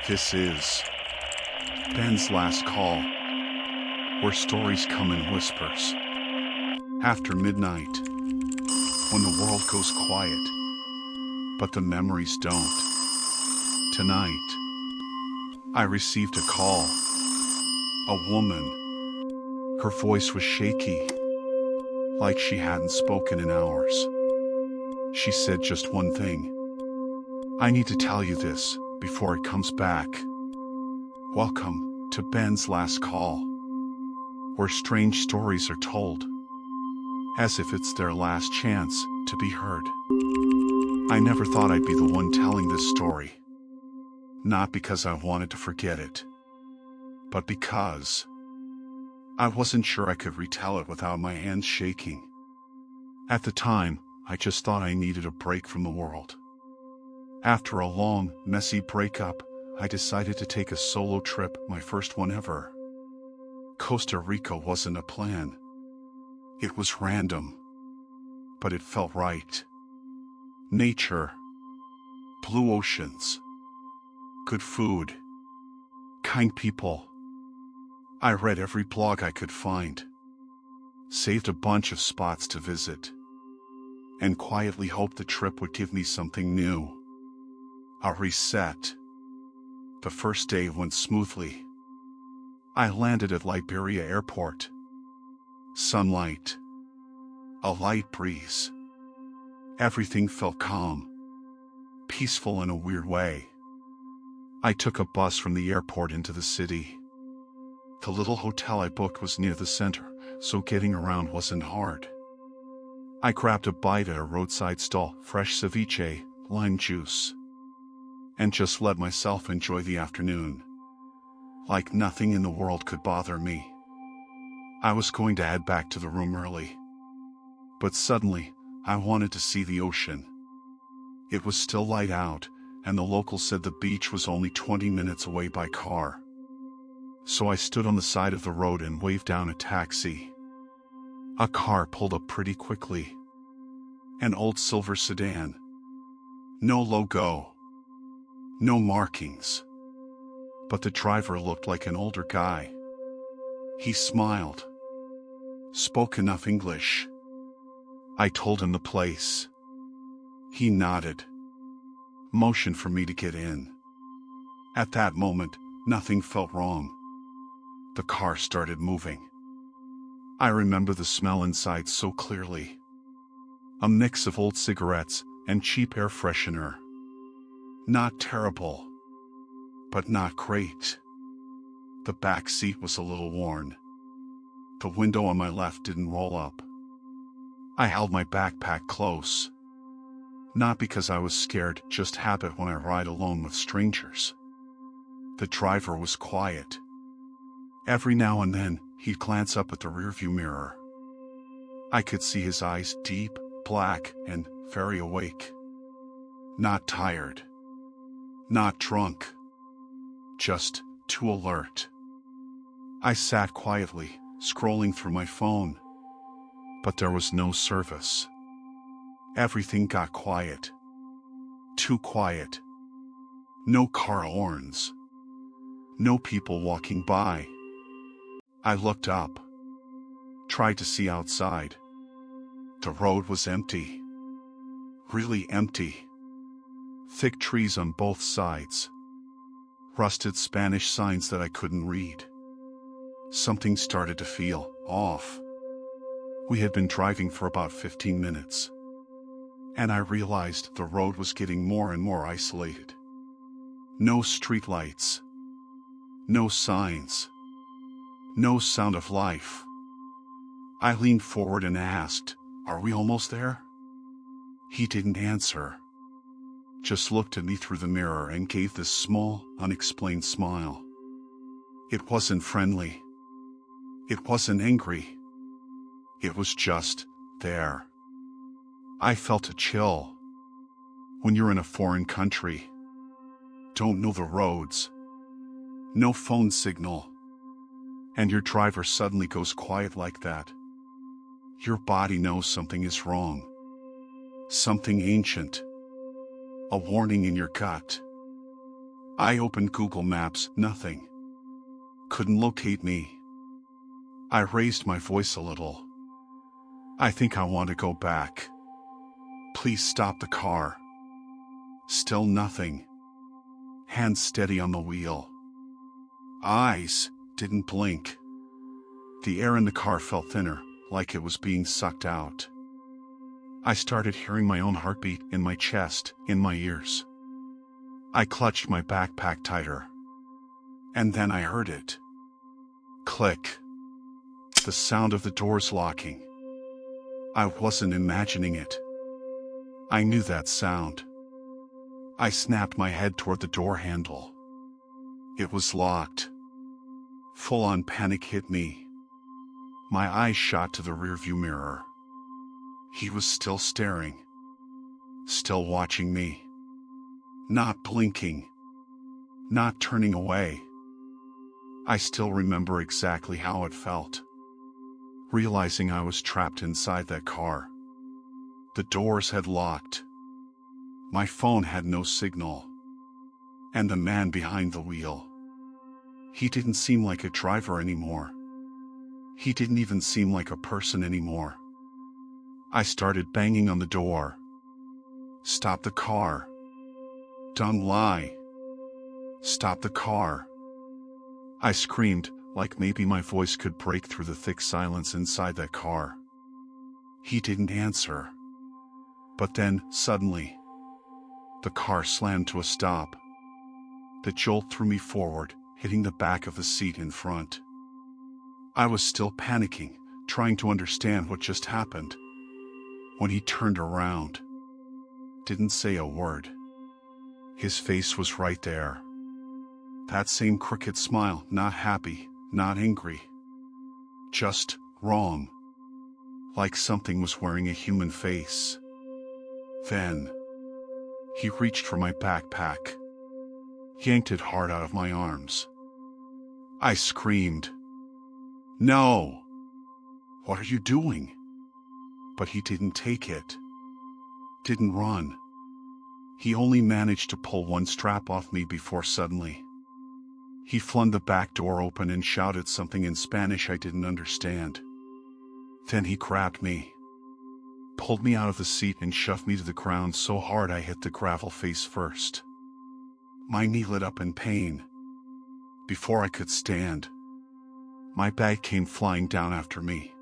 This is Ben's last call, where stories come in whispers. After midnight, when the world goes quiet, but the memories don't. Tonight, I received a call. A woman. Her voice was shaky, like she hadn't spoken in hours. She said just one thing. I need to tell you this before it comes back. Welcome to Ben's last call, where strange stories are told, as if it's their last chance to be heard. I never thought I'd be the one telling this story. Not because I wanted to forget it, but because I wasn't sure I could retell it without my hands shaking. At the time, I just thought I needed a break from the world. After a long, messy breakup, I decided to take a solo trip, my first one ever. Costa Rica wasn't a plan. It was random, but it felt right. Nature, blue oceans, good food, kind people. I read every blog I could find, saved a bunch of spots to visit, and quietly hoped the trip would give me something new. A reset. The first day went smoothly. I landed at Liberia Airport. Sunlight. A light breeze. Everything felt calm. Peaceful in a weird way. I took a bus from the airport into the city. The little hotel I booked was near the center, so getting around wasn't hard. I grabbed a bite at a roadside stall, fresh ceviche, lime juice, and just let myself enjoy the afternoon. Like nothing in the world could bother me. I was going to head back to the room early. But suddenly, I wanted to see the ocean. It was still light out, and the locals said the beach was only 20 minutes away by car. So I stood on the side of the road and waved down a taxi. A car pulled up pretty quickly. An old silver sedan. No logo. No markings. But the driver looked like an older guy. He smiled. Spoke enough English. I told him the place. He nodded. Motioned for me to get in. At that moment, nothing felt wrong. The car started moving. I remember the smell inside so clearly. A mix of old cigarettes and cheap air freshener. Not terrible, but not great. The back seat was a little worn. The window on my left didn't roll up. I held my backpack close. Not because I was scared, just habit when I ride alone with strangers. The driver was quiet. Every now and then, he'd glance up at the rearview mirror. I could see his eyes, deep, black, and very awake. Not tired. Not drunk. Just too alert. I sat quietly, scrolling through my phone. But there was no service. Everything got quiet. Too quiet. No car horns. No people walking by. I looked up. Tried to see outside. The road was empty. Really empty. Thick trees on both sides. Rusted Spanish signs that I couldn't read. Something started to feel off. We had been driving for about 15 minutes. And I realized the road was getting more and more isolated. No streetlights. No signs. No sound of life. I leaned forward and asked, "Are we almost there?" He didn't answer. Just looked at me through the mirror and gave this small, unexplained smile. It wasn't friendly. It wasn't angry. It was just there. I felt a chill. When you're in a foreign country, don't know the roads, no phone signal, and your driver suddenly goes quiet like that, your body knows something is wrong. Something ancient. A warning in your gut. I opened Google Maps, nothing. Couldn't locate me. I raised my voice a little. I think I want to go back. Please stop the car. Still nothing. Hands steady on the wheel. Eyes didn't blink. The air in the car felt thinner, like it was being sucked out. I started hearing my own heartbeat in my chest, in my ears. I clutched my backpack tighter. And then I heard it. Click. The sound of the doors locking. I wasn't imagining it. I knew that sound. I snapped my head toward the door handle. It was locked. Full-on panic hit me. My eyes shot to the rearview mirror. He was still staring. Still watching me. Not blinking. Not turning away. I still remember exactly how it felt. Realizing I was trapped inside that car. The doors had locked. My phone had no signal. And the man behind the wheel. He didn't seem like a driver anymore. He didn't even seem like a person anymore. I started banging on the door. Stop the car. Don't lie. Stop the car. I screamed, like maybe my voice could break through the thick silence inside that car. He didn't answer. But then, suddenly, the car slammed to a stop. The jolt threw me forward, hitting the back of the seat in front. I was still panicking, trying to understand what just happened. When he turned around, didn't say a word. His face was right there. That same crooked smile, not happy, not angry. Just wrong. Like something was wearing a human face. Then, he reached for my backpack. Yanked it hard out of my arms. I screamed. No! What are you doing? But he didn't take it. Didn't run. He only managed to pull one strap off me before suddenly. He flung the back door open and shouted something in Spanish I didn't understand. Then he grabbed me. Pulled me out of the seat and shoved me to the ground so hard I hit the gravel face first. My knee lit up in pain. Before I could stand, my bag came flying down after me,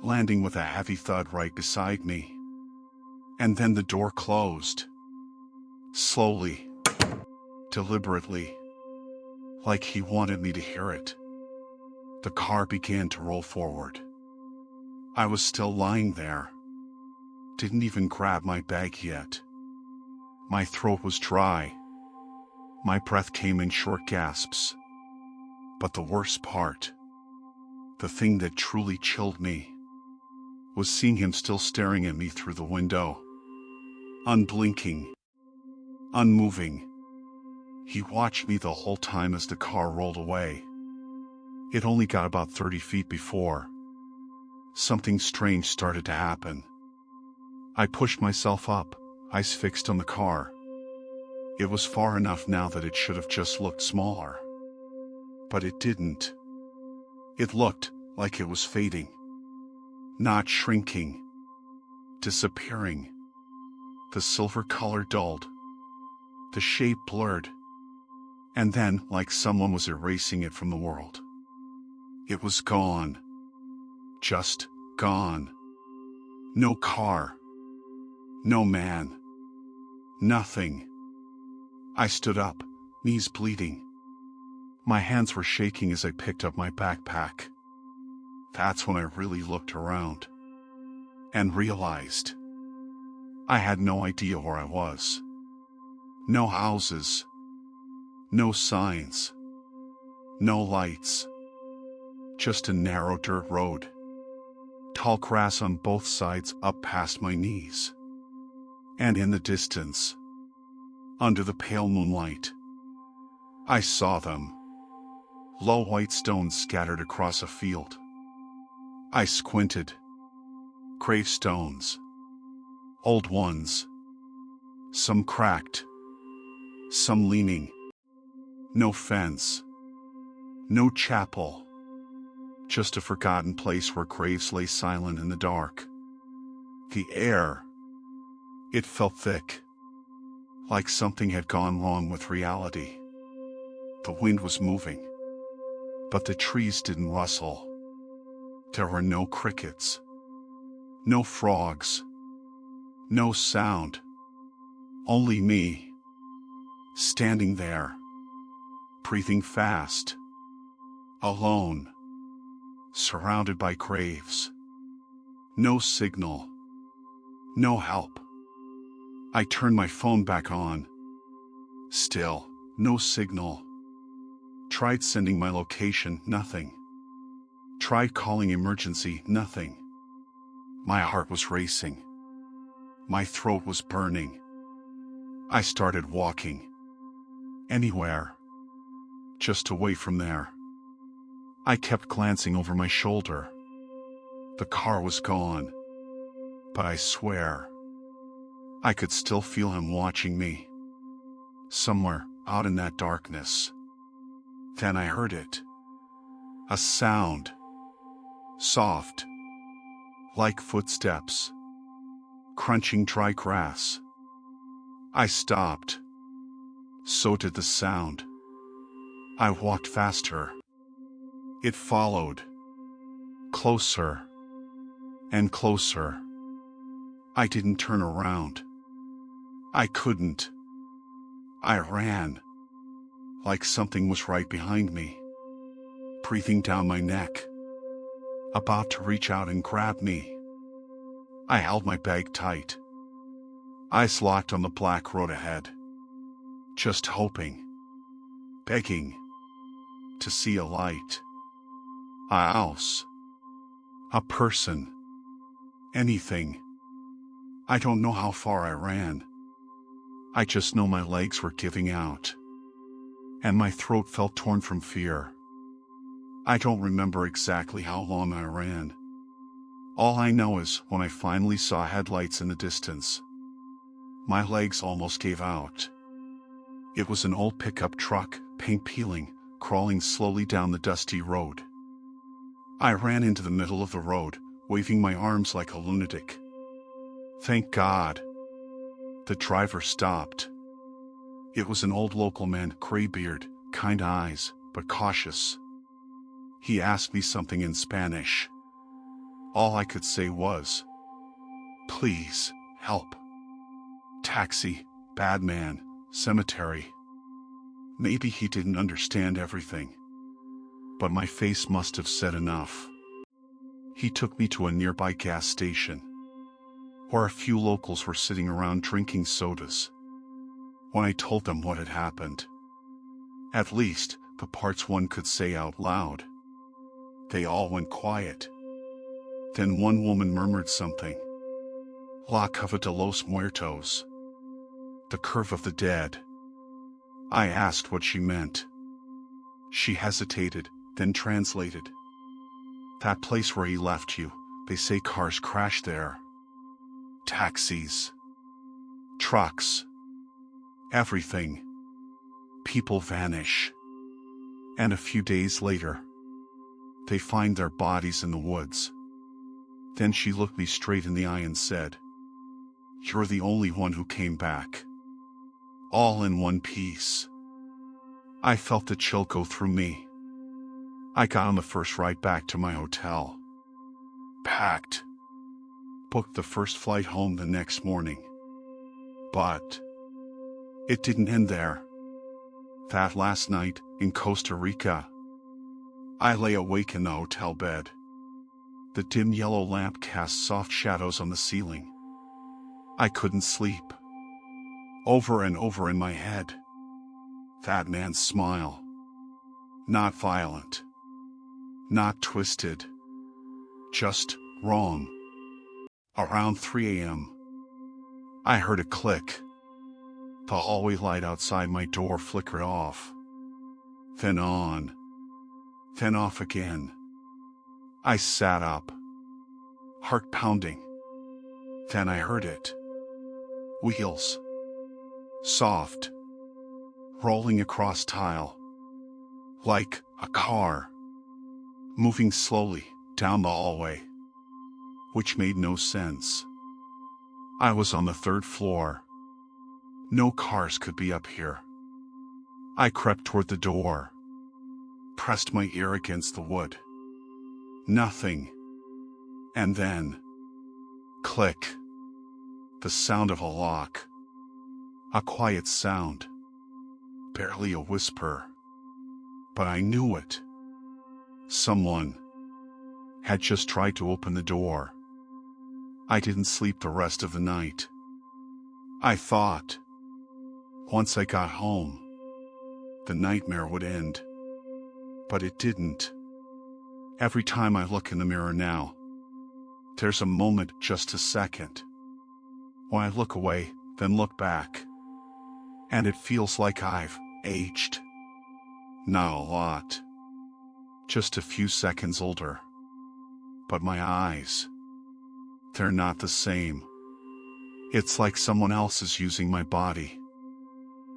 landing with a heavy thud right beside me. And then the door closed. Slowly. Deliberately. Like he wanted me to hear it. The car began to roll forward. I was still lying there. Didn't even grab my bag yet. My throat was dry. My breath came in short gasps. But the worst part, the thing that truly chilled me, was seeing him still staring at me through the window. Unblinking. Unmoving. He watched me the whole time as the car rolled away. It only got about 30 feet before something strange started to happen. I pushed myself up, eyes fixed on the car. It was far enough now that it should have just looked smaller. But it didn't. It looked like it was fading. Not shrinking. Disappearing. The silver color dulled. The shape blurred. And then, like someone was erasing it from the world. It was gone. Just gone. No car. No man. Nothing. I stood up, knees bleeding. My hands were shaking as I picked up my backpack. That's when I really looked around. And realized I had no idea where I was. No houses. No signs. No lights. Just a narrow dirt road. Tall grass on both sides up past my knees. And in the distance, under the pale moonlight, I saw them. Low white stones scattered across a field. I squinted. Gravestones. Old ones. Some cracked. Some leaning. No fence. No chapel. Just a forgotten place where graves lay silent in the dark. The air, it felt thick, like something had gone wrong with reality. The wind was moving, but the trees didn't rustle. There were no crickets, no frogs, no sound, only me, standing there, breathing fast, alone, surrounded by graves. No signal, no help. I turned my phone back on. Still, no signal. Tried sending my location, nothing. Tried calling emergency, nothing. My heart was racing. My throat was burning. I started walking. Anywhere. Just away from there. I kept glancing over my shoulder. The car was gone. But I swear, I could still feel him watching me. Somewhere out in that darkness. Then I heard it. A sound. Soft. Like footsteps. Crunching dry grass. I stopped. So did the sound. I walked faster. It followed. Closer. And closer. I didn't turn around. I couldn't. I ran. Like something was right behind me. Breathing down my neck. About to reach out and grab me. I held my bag tight. Eyes locked on the black road ahead. Just hoping. Begging. To see a light. A house. A person. Anything. I don't know how far I ran. I just know my legs were giving out. And my throat felt torn from fear. I don't remember exactly how long I ran. All I know is when I finally saw headlights in the distance, my legs almost gave out. It was an old pickup truck, paint peeling, crawling slowly down the dusty road. I ran into the middle of the road, waving my arms like a lunatic. Thank God. The driver stopped. It was an old local man, gray beard, kind eyes, but cautious. He asked me something in Spanish. All I could say was, "Please, help. Taxi, bad man, cemetery." Maybe he didn't understand everything, but my face must have said enough. He took me to a nearby gas station, where a few locals were sitting around drinking sodas. When I told them what had happened, at least the parts one could say out loud, they all went quiet. Then one woman murmured something. La Cova de los Muertos. The curve of the dead. I asked what she meant. She hesitated, then translated. That place where he left you, they say cars crash there. Taxis. Trucks. Everything. People vanish. And a few days later, they find their bodies in the woods. Then she looked me straight in the eye and said, "You're the only one who came back. All in one piece." I felt the chill go through me. I got on the first ride back to my hotel. Packed. Booked the first flight home the next morning. But it didn't end there. That last night, in Costa Rica, I lay awake in the hotel bed. The dim yellow lamp cast soft shadows on the ceiling. I couldn't sleep. Over and over in my head, that man's smile. Not violent. Not twisted. Just wrong. Around 3 a.m., I heard a click. The hallway light outside my door flickered off. Then on. Then off again. I sat up. Heart pounding. Then I heard it. Wheels. Soft. Rolling across tile. like a car, moving slowly down the hallway, which made no sense. I was on the 3rd floor. No cars could be up here. I crept toward the door, pressed my ear against the wood. Nothing. And then, click. The sound of a lock. A quiet sound. Barely a whisper. But I knew it. Someone had just tried to open the door. I didn't sleep the rest of the night. I thought, once I got home, the nightmare would end. But it didn't. Every time I look in the mirror now, there's a moment, just a second, when I look away, then look back, and it feels like I've aged. Not a lot. Just a few seconds older. But my eyes, they're not the same. It's like someone else is using my body.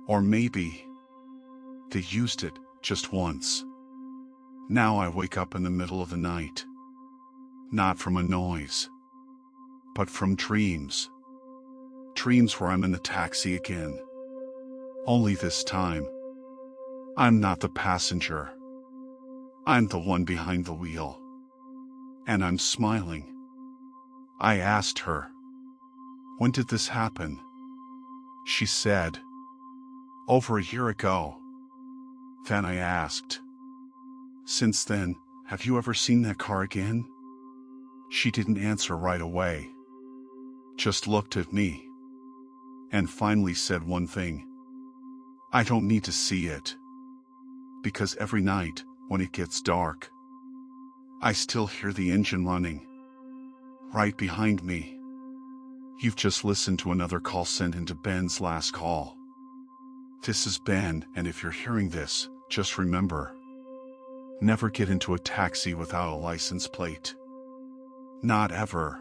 Or maybe they used it just once. Now I wake up in the middle of the night. Not from a noise, but from dreams. Dreams where I'm in the taxi again. Only this time, I'm not the passenger. I'm the one behind the wheel. And I'm smiling. I asked her, "When did this happen?" She said, "Over a year ago." Then I asked, "Since then, have you ever seen that car again?" She didn't answer right away. Just looked at me. And finally said one thing. "I don't need to see it. Because every night, when it gets dark, I still hear the engine running. Right behind me." You've just listened to another call sent into Ben's last call. This is Ben, and if you're hearing this, just remember, never get into a taxi without a license plate. Not ever.